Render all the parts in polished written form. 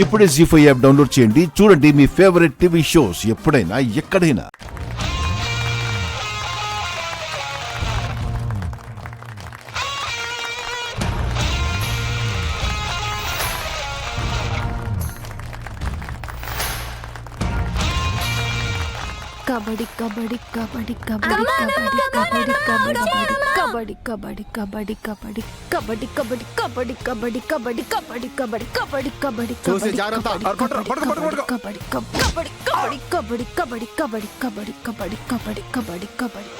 ఇప్పుడే జీ5 app download చేయండి. చూడండి మీ ఫేవరెట్ టీవీ షోస్ ఎప్పుడైనా ఎక్కడైనా. కబడ్డీ కబడ్డీ కబడ్డీ కబడ్డీ కబడ్డీ కబడ్డీ కబడ్డీ కబడ్డీ కబడ్డీ కబడ్డీ కబడ్డీ కబడ్డీ కబడ్డీ కబడ్డీ కబడ్డీ కబడ్డీ కబడ్డీ చూసి జాగ్రత్త. కబడ్డీ కబడ్డీ కబడ్డీ కబడ్డీ కబడ్డీ కబడ్డీ కబడ్డీ కబడ్డీ కబడ్డీ కబడ్డీ కబడ్డీ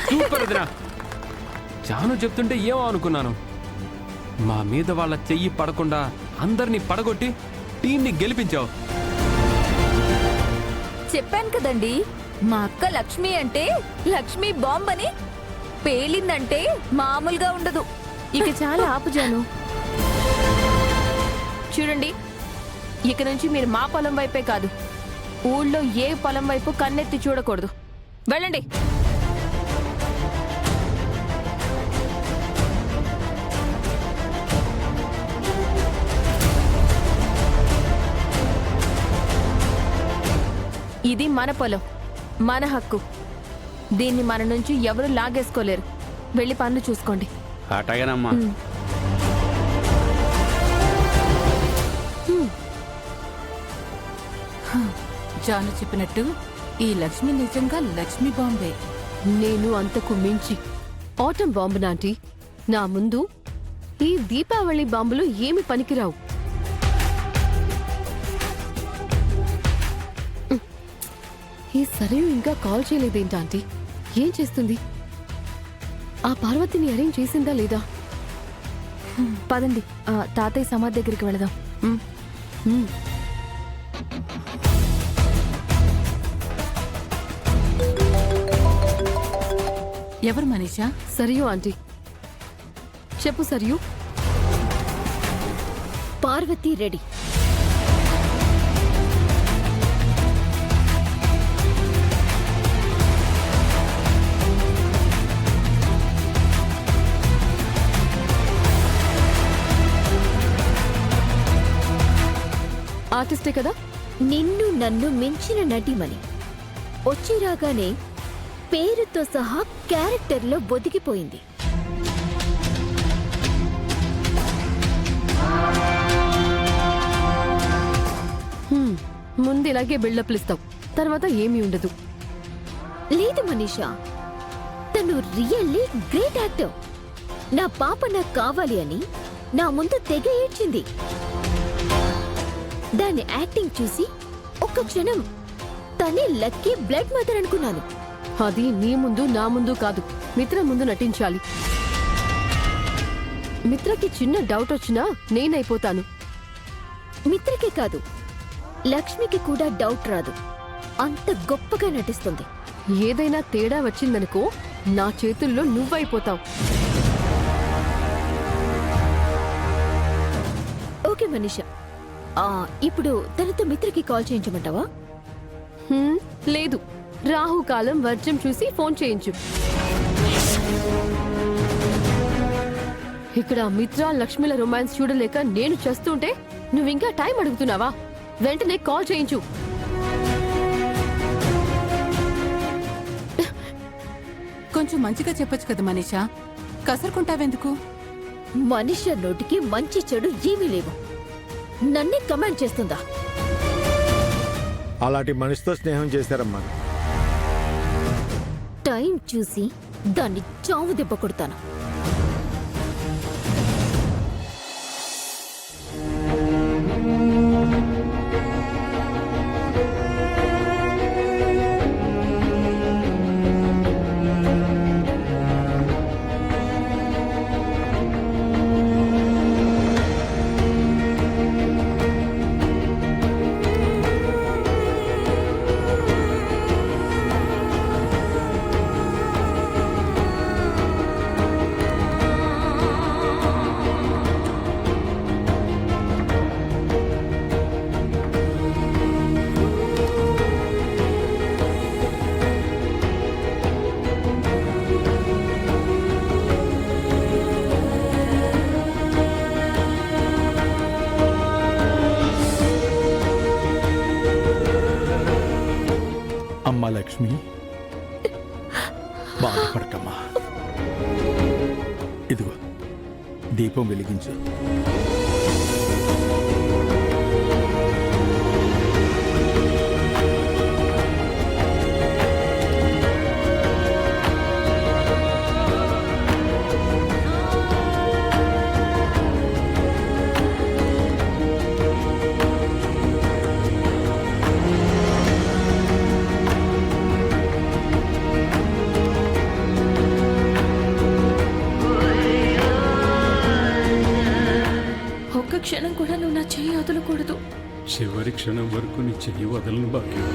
సూపర్ వదినా. జాను చెప్తుంటే ఏమో అనుకున్నాను. మా మీద వాళ్ళ చెయ్యి పడకుండా అందరినీ పడగొట్టి టీంని గెలిపించావు. చెప్పాను కదండి, మా అక్క లక్ష్మి అంటే లక్ష్మి బాంబ్ అని. పేలిందంటే మామూలుగా ఉండదు. ఇక చాలా ఆపుజాను. చూడండి, ఇక నుంచి మీరు మా పొలం వైపే కాదు, ఊళ్ళో ఏ పొలం వైపు కన్నెత్తి చూడకూడదు. వెళ్ళండి. ఇది మన పొలం, మన హక్కు. దీన్ని మన నుంచి ఎవరు లాగేసుకోలేరు. వెళ్ళి పనులు చూసుకోండి. అటగనమ్మా. జాను చెప్పినట్టు ఈ లక్ష్మి నిజంగా లక్ష్మి బాంబే. నేను అంతకు మించి ఆటం బాంబు నాంటి. నా ముందు ఈ దీపావళి బాంబులు ఏమి పనికిరావు. ఈ సరే ఇంకా కాల్ చేయలేదేంటాంటీ? ఏం చేస్తుంది? ఆ పార్వతిని అరేంజ్ చేసిందా లేదా? పదండి, తాతయ్య సమాధి దగ్గరికి వెళదాం. ఎవరు మనీషా? సరియు ఆంటీ. చెప్పు సరియు. పార్వతి రెడీ. ఆర్టిస్టే కదా? నిన్ను నన్ను మించిన నటిమని. వచ్చి రాగానే పేరుతో సహా క్యారెక్టర్లో బొదిగిపోయింది. ముందు ఇలాగే బిల్డప్లు ఇస్తాం, తర్వాత ఏమీ ఉండదు. లేదు మనీషా, తను రియల్లీ గ్రేట్ యాక్టర్. నా పాప నాకు కావాలి అని నా ముందు తెగ ఏడ్చింది. దాని యాక్టింగ్ చూసి ఒక్క క్షణం తనే లక్కీ బ్లడ్ మదర్ అనుకున్నాను. అది నీ ముందు నా ముందు కాదు, మిత్ర ముందు నటించాలి. మిత్రకి చిన్న డౌట్ వచ్చినా నేనైపోతాను. మిత్రకే కాదు, లక్ష్మికి కూడా డౌట్ రాదు. అంత గొప్పగా నటిస్తుంది. ఏదైనా తేడా వచ్చిందనుకో, నా చేతుల్లో నువ్వైపోతావు. ఓకే మనీషా, ఇప్పుడు తనతో మిత్రకి కాల్ చేయించమంటావా? లేదు, రాహుకాలం వర్జం చూసి ఫోన్ చేయించు. ఇక్కడ మిత్ర లక్ష్మిల రొమాన్స్ చూడలేక నేను చేస్తుంటే నువ్వింకా టైం అడుగుతున్నావా? వెంటనే కాల్ చేయించు. కొంచెం మంచిగా చెప్పొచ్చు కదా మనీషా, కసరుకుంటావెందుకు? మనిషి నోటికి మంచి చెడు ఏమీ లేవు, నన్నే కమాండ్ చేస్తుందా? అలాంటి మనిషితో స్నేహం చేశారమ్మా. టైం చూసి దాన్ని చావు దెబ్బ కొడతాను. అమ్మా లక్ష్మి, బాధపడకమ్మా. ఇదిగో దీపం వెలిగించు. ఒక్క క్షణం కూడా నువ్వు నా చెయ్యి వదలకూడదు. చివరి క్షణం వరకు నీ చెయ్యి వదలను భాగ్యం.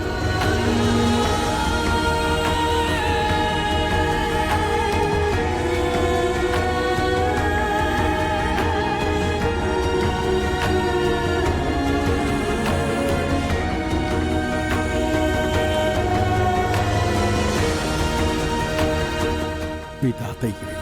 మీ తాతయ్యకి వెళ్ళు.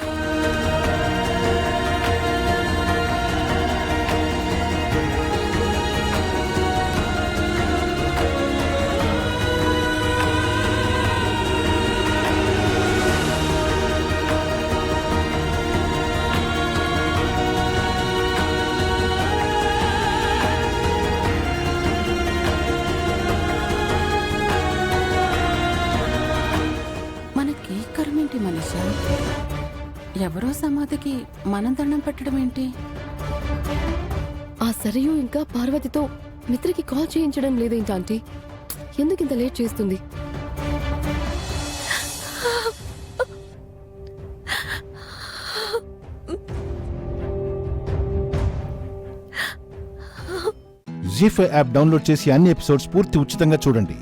మనకి కర్మేంటి మనీషా? ఎవరో సమాధికి మనం దండం పెట్టడం ఏంటి? ఆ సరియు ఇంకా పార్వతితో మిత్రకి కాల్ చేయించడం లేదేంటి ఆంటీ? ఎందుకు ఇంత లేట్ చేస్తుంది? జీ5 యాప్ డౌన్లోడ్ చేసి అన్ని ఎపిసోడ్స్ పూర్తి ఉచితంగా చూడండి.